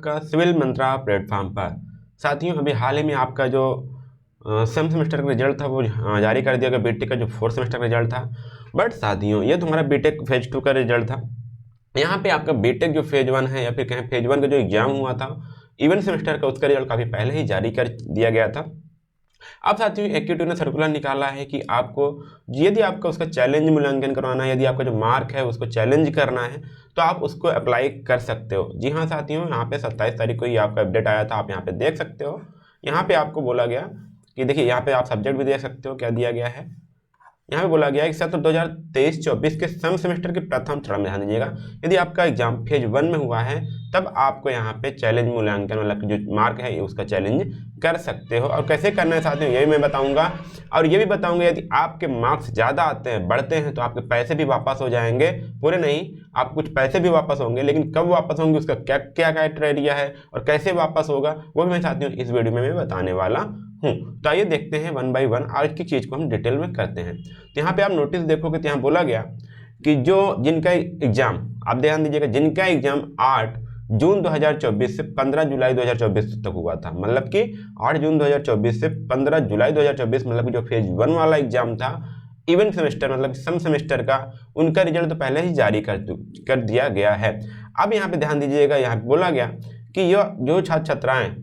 का सिविल मंत्रा प्लेटफॉर्म पर। साथियों, अभी हाल ही में आपका जो सेम सेमेस्टर का रिजल्ट था वो जारी कर दिया गया, बीटेक का जो 4th सेमेस्टर का रिजल्ट था। बट साथियों, ये तुम्हारा बीटेक फेज 2 का रिजल्ट था। यहाँ पे आपका बीटेक जो फेज 1 है या फिर कहें फेज 1 का जो एग्जाम हुआ था इवन सेमेस्टर का, उसका रिजल्ट काफ़ी पहले ही जारी कर दिया गया था। अब साथियों, एक्टिव ने सर्कुलर निकाला है कि आपको यदि आपका उसका चैलेंज मूल्यांकन करवाना है, यदि आपका जो मार्क है उसको चैलेंज करना है तो आप उसको अप्लाई कर सकते हो। जी हाँ साथियों, यहाँ पे 27 तारीख को ही आपका अपडेट आया था, आप यहाँ पे देख सकते हो। यहाँ पे आपको बोला गया कि देखिए, यहाँ पे आप सब्जेक्ट भी देख सकते हो क्या दिया गया है। यहाँ पे बोला गया है कि सत्र 2023-24 के सम सेमेस्टर के प्रथम चरण में ध्यान दीजिएगा, यदि आपका एग्जाम फेज 1 में हुआ है तब आपको यहाँ पे चैलेंज मूल्यांकन वाला जो मार्क है उसका चैलेंज कर सकते हो। और कैसे करना है साथियों, ये भी मैं बताऊंगा। और ये भी बताऊंगा यदि आपके मार्क्स ज़्यादा आते हैं, बढ़ते हैं, तो आपके पैसे भी वापस हो जाएंगे। पूरे नहीं, आप कुछ पैसे भी वापस होंगे, लेकिन कब वापस होंगे, उसका क्या क्या क्राइटेरिया है और कैसे वापस होगा, वो भी मैं साथियों इस वीडियो में मैं बताने वाला हूँ। तो आइए देखते हैं 1 बाय 1, आज की चीज़ को हम डिटेल में करते हैं। तो यहाँ पे आप नोटिस देखोगे तो यहाँ बोला गया कि जो जिनका एग्जाम, आप ध्यान दीजिएगा, जिनका एग्जाम 8 जून 2024 से 15 जुलाई 2024 तक हुआ था, मतलब कि 8 जून 2024 से 15 जुलाई 2024, मतलब कि जो फेज 1 वाला एग्जाम था इवन सेमेस्टर मतलब सम सेमेस्टर का, उनका रिजल्ट तो पहले ही जारी कर दिया गया है। अब यहाँ पे ध्यान दीजिएगा, यहाँ पे बोला गया कि यह जो छात्र छात्राएं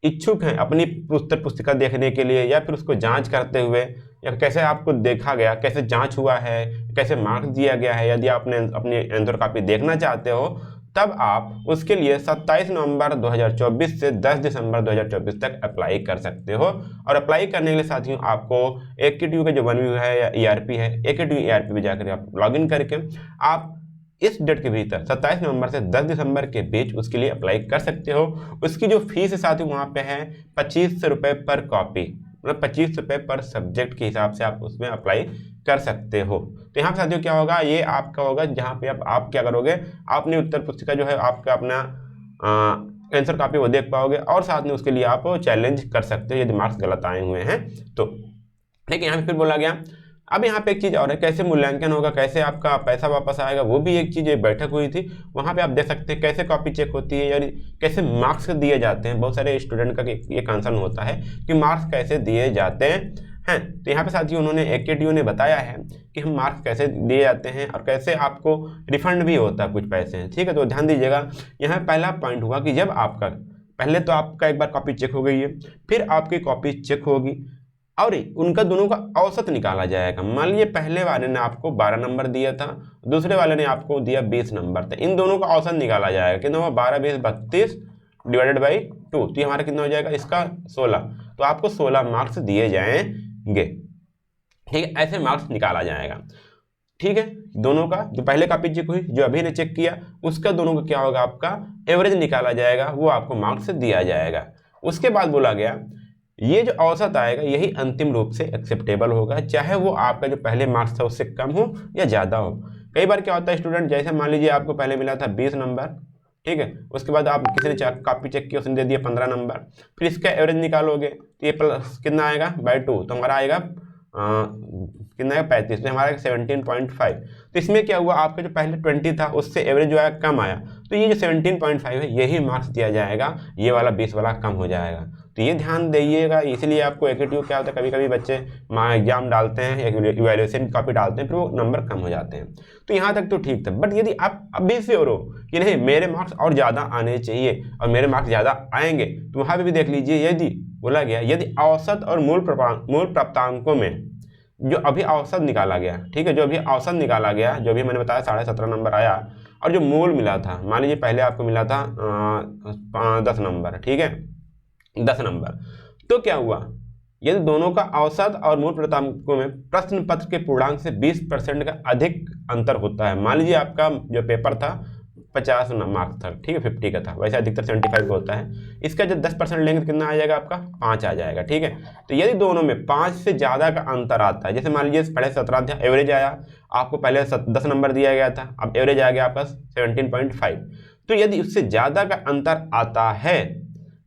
इच्छुक हैं अपनी उत्तर पुस्तिका देखने के लिए या फिर उसको जांच करते हुए, या कैसे आपको देखा गया, कैसे जांच हुआ है, कैसे मार्क्स दिया गया है, यदि आपने अपनी आंसर कॉपी देखना चाहते हो तब आप उसके लिए 27 नवंबर 2024 से 10 दिसंबर 2024 तक अप्लाई कर सकते हो। और अप्लाई करने के लिए साथियों आपको AKTU का जो OneView है या ERP है, AKTU ERP पे जाकर आप लॉगिन करके आप इस डेट के भीतर 27 नवंबर से 10 दिसंबर के बीच उसके लिए अप्लाई कर सकते हो। उसकी जो फीस है साथियों वहाँ पे है 2500 रुपये पर कॉपी, मतलब 25 रुपये पर सब्जेक्ट के हिसाब से आप उसमें अप्लाई कर सकते हो। तो यहाँ पे साथियों क्या होगा, ये आपका होगा जहाँ पे आप क्या करोगे, अपनी उत्तर पुस्तिका जो है आपका अपना आंसर कॉपी वो देख पाओगे और साथ में उसके लिए आप चैलेंज कर सकते हो यदि मार्क्स गलत आए हुए हैं तो। लेकिन यहाँ पे फिर बोला गया, अब यहाँ पे एक चीज़ और है, कैसे मूल्यांकन होगा, कैसे आपका पैसा वापस आएगा, वो भी एक चीज़ बैठक हुई थी, वहाँ पे आप देख सकते हैं कैसे कॉपी चेक होती है, यानी कैसे मार्क्स दिए जाते हैं। बहुत सारे स्टूडेंट का ये कंसर्न होता है कि मार्क्स कैसे दिए जाते हैं। तो यहाँ पे साथियों उन्होंने AKTU ने बताया है कि हम मार्क्स कैसे दिए जाते हैं और कैसे आपको रिफंड भी होता है कुछ पैसे हैं, ठीक है। तो ध्यान दीजिएगा, यहाँ पहला पॉइंट हुआ कि जब आपका पहले तो आपका एक बार कॉपी चेक हो गई है, फिर आपकी कॉपी चेक होगी और उनका दोनों का औसत निकाला जाएगा। मान लीजिए पहले वाले ने आपको 12 नंबर दिया था, दूसरे वाले ने आपको दिया 20 नंबर था, इन दोनों का औसत निकाला जाएगा। कितना हुआ, 12 20 32 डिवाइडेड बाई 2, तो हमारा कितना हो जाएगा, इसका 16। तो आपको 16 मार्क्स दिए जाएंगे, ठीक है। ऐसे मार्क्स निकाला जाएगा, ठीक है। दोनों का जो पहले कॉपी चेक हुई, जो अभी ने चेक किया, उसका दोनों का क्या होगा, आपका एवरेज निकाला जाएगा, वो आपको मार्क्स दिया जाएगा। उसके बाद बोला गया ये जो औसत आएगा यही अंतिम रूप से एक्सेप्टेबल होगा, चाहे वो आपका जो पहले मार्क्स था उससे कम हो या ज़्यादा हो। कई बार क्या होता है स्टूडेंट, जैसे मान लीजिए आपको पहले मिला था 20 नंबर, ठीक है, उसके बाद आप किसी ने कॉपी चेक किया, उसने दे दिया 15 नंबर, फिर इसका एवरेज निकालोगे तो ये प्लस कितना आएगा बाई 2, तो हमारा आएगा कितना है 35, तो हमारा 17.5। तो इसमें क्या हुआ, आपका जो पहले 20 था उससे एवरेज जो आया कम आया, तो ये जो 17.5 है यही मार्क्स दिया जाएगा, ये वाला 20 वाला कम हो जाएगा। तो ये ध्यान दीजिएगा, इसलिए आपको AKTU क्या होता है, कभी कभी बच्चे एग्जाम डालते हैं, इवैल्यूएशन की कॉपी डालते हैं, फिर वो नंबर कम हो जाते हैं। तो यहाँ तक तो ठीक था, बट यदि आप अभी से हो कि नहीं मेरे मार्क्स और ज़्यादा आने चाहिए और मेरे मार्क्स ज़्यादा आएंगे, तो वहाँ पर भी देख लीजिए, यदि बोला गया यदि औसत और मूल प्राप्तांकों में जो अभी औसत निकाला गया, ठीक है, जो अभी औसत निकाला गया, जो भी मैंने बताया 17.5 नंबर आया, और जो मूल मिला था, मान लीजिए पहले आपको मिला था 10 नंबर, ठीक है, 10 नंबर, तो क्या हुआ, यदि दोनों का औसत और मूल प्राप्तांकों में प्रश्न पत्र के पूर्णांक से 20% का अधिक अंतर होता है। मान लीजिए आपका जो पेपर था 50 मार्क्स था, ठीक है, 50 का था, वैसे अधिकतर 75 का होता है, इसका जब 10% लेंगे तो कितना आ जाएगा, आपका 5 आ जाएगा, ठीक है। तो यदि दोनों में 5 से ज़्यादा का अंतर आता है, जैसे मान लीजिए पहले 17 था, एवरेज आया, आपको पहले 10 नंबर दिया गया था, अब एवरेज आ गया आपका 17.5, तो यदि उससे ज़्यादा का अंतर आता है,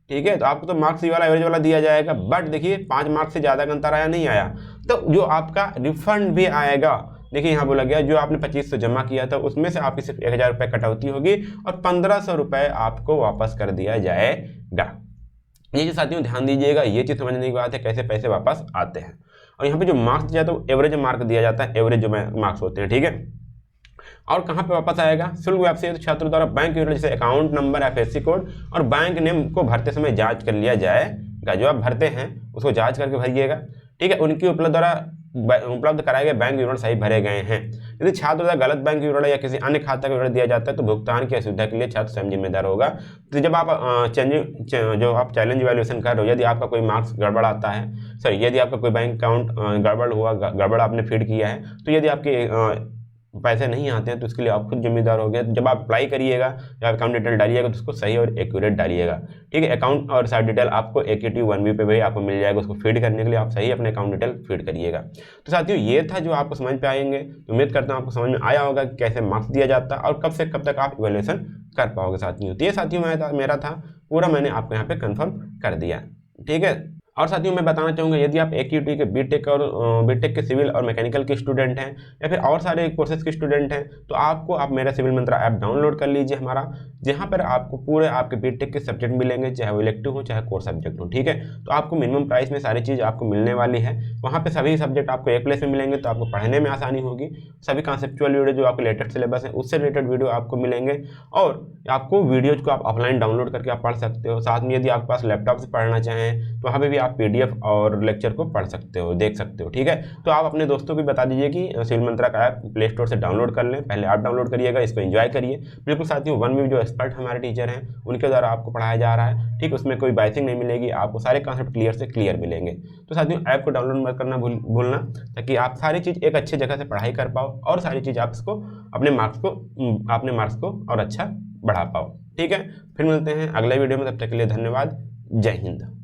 ठीक है, तो आपको तो मार्क्स वाला एवरेज वाला दिया जाएगा, बट देखिए 5 मार्क्स से ज़्यादा का अंतर आया नहीं आया, तो जो आपका रिफंड भी आएगा देखिए यहाँ बोला गया जो आपने 2500 जमा किया था उसमें से आपकी सिर्फ 1000 रुपये कटौती होगी और 1500 रुपये आपको वापस कर दिया जाएगा। ये चीज़ साथियों ध्यान दीजिएगा, ये चीज़ समझने की बात है कैसे पैसे वापस आते हैं। और यहाँ पे जो मार्क्स दिया जाता है वो एवरेज मार्क दिया जाता है, एवरेज जो मार्क्स होते हैं, ठीक है। और कहाँ पे वापस आएगा, शुल्क व्यवसाय छात्रों द्वारा बैंक विवरण जैसे अकाउंट नंबर, FSC कोड और बैंक नेम को भरते समय जांच कर लिया जाएगा। जो आप भरते हैं उसको जांच करके भरिएगा, ठीक है। उनकी उपलब्ध कराए गए बैंक विवरण सही भरे गए हैं। यदि छात्र द्वारा गलत बैंक विवरण या किसी अन्य खाता का विवरण दिया जाता है तो भुगतान की असुविधा के लिए छात्र स्वयं जिम्मेदार होगा। तो जब आप जो आप चैलेंज वैल्यूएशन कर रहे हो, यदि आपका कोई मार्क्स गड़बड़ आता है, सॉरी यदि आपका कोई बैंक अकाउंट गड़बड़ आपने फीड किया है, तो यदि आपके पैसे नहीं आते हैं तो उसके लिए आप खुद जिम्मेदार हो गए। जब आप अप्लाई करिएगा या अकाउंट डिटेल डालिएगा तो उसको सही और एक्यूरेट डालिएगा, ठीक है। अकाउंट और सारी डिटेल आपको AKTU 1B पे भी आपको मिल जाएगा, उसको फीड करने के लिए आप सही अपने अकाउंट डिटेल फीड करिएगा। तो साथियों ये था जो आपको समझ पे आएंगे। उम्मीद करता हूँ आपको समझ में आया होगा कि कैसे मार्क्स दिया जाता है और कब से कब तक आप इवैल्यूएशन कर पाओगे साथियों। तो ये साथियों मेरा था पूरा, मैंने आपको यहाँ पे कन्फर्म कर दिया, ठीक है। और साथियों मैं बताना चाहूँगा यदि आप AQT के बीटेक के सिविल और मैकेनिकल के स्टूडेंट हैं या फिर और सारे कोर्सेज के स्टूडेंट हैं तो आप मेरा सिविल मंत्रा ऐप डाउनलोड कर लीजिए हमारा, जहाँ पर आपको पूरे आपके बीटेक के सब्जेक्ट मिलेंगे, चाहे वो इलेक्टिव हो चाहे कोर सब्जेक्ट हो, ठीक है। तो आपको मिनिमम प्राइस में सारी चीज़ आपको मिलने वाली है। वहाँ पर सभी सब्जेक्ट आपको एक प्लेस में मिलेंगे तो आपको पढ़ने में आसानी होगी। सभी कॉन्सेप्चुअल वीडियो जो आपके लेटेस्ट सिलेबस है उससे रिलेटेड वीडियो आपको मिलेंगे और आपको वीडियोज को आप ऑफलाइन डाउनलोड करके आप पढ़ सकते हो। साथ में यदि आपके पास लैपटॉप से पढ़ना चाहें तो वहाँ पर भी आप PDF और लेक्चर को पढ़ सकते हो, देख सकते हो, ठीक है। तो आप अपने दोस्तों को भी बता दीजिए कि सिविल मंत्रा का ऐप प्ले स्टोर से डाउनलोड कर लें। पहले आप डाउनलोड करिएगा, इसको एंजॉय करिए। बिल्कुल साथियों 1B जो एक्सपर्ट हमारे टीचर हैं उनके द्वारा आपको पढ़ाया जा रहा है, ठीक। उसमें कोई बाइसिंग नहीं मिलेगी, आपको सारे कॉन्सेप्ट क्लियर से क्लियर मिलेंगे। तो साथियों ऐप को डाउनलोड मत करना भूलना, ताकि आप सारी चीज़ एक अच्छी जगह से पढ़ाई कर पाओ और सारी चीज़ आप इसको अपने मार्क्स को और अच्छा बढ़ा पाओ, ठीक है। फिर मिलते हैं अगले वीडियो में, तब तक के लिए धन्यवाद। जय हिंद।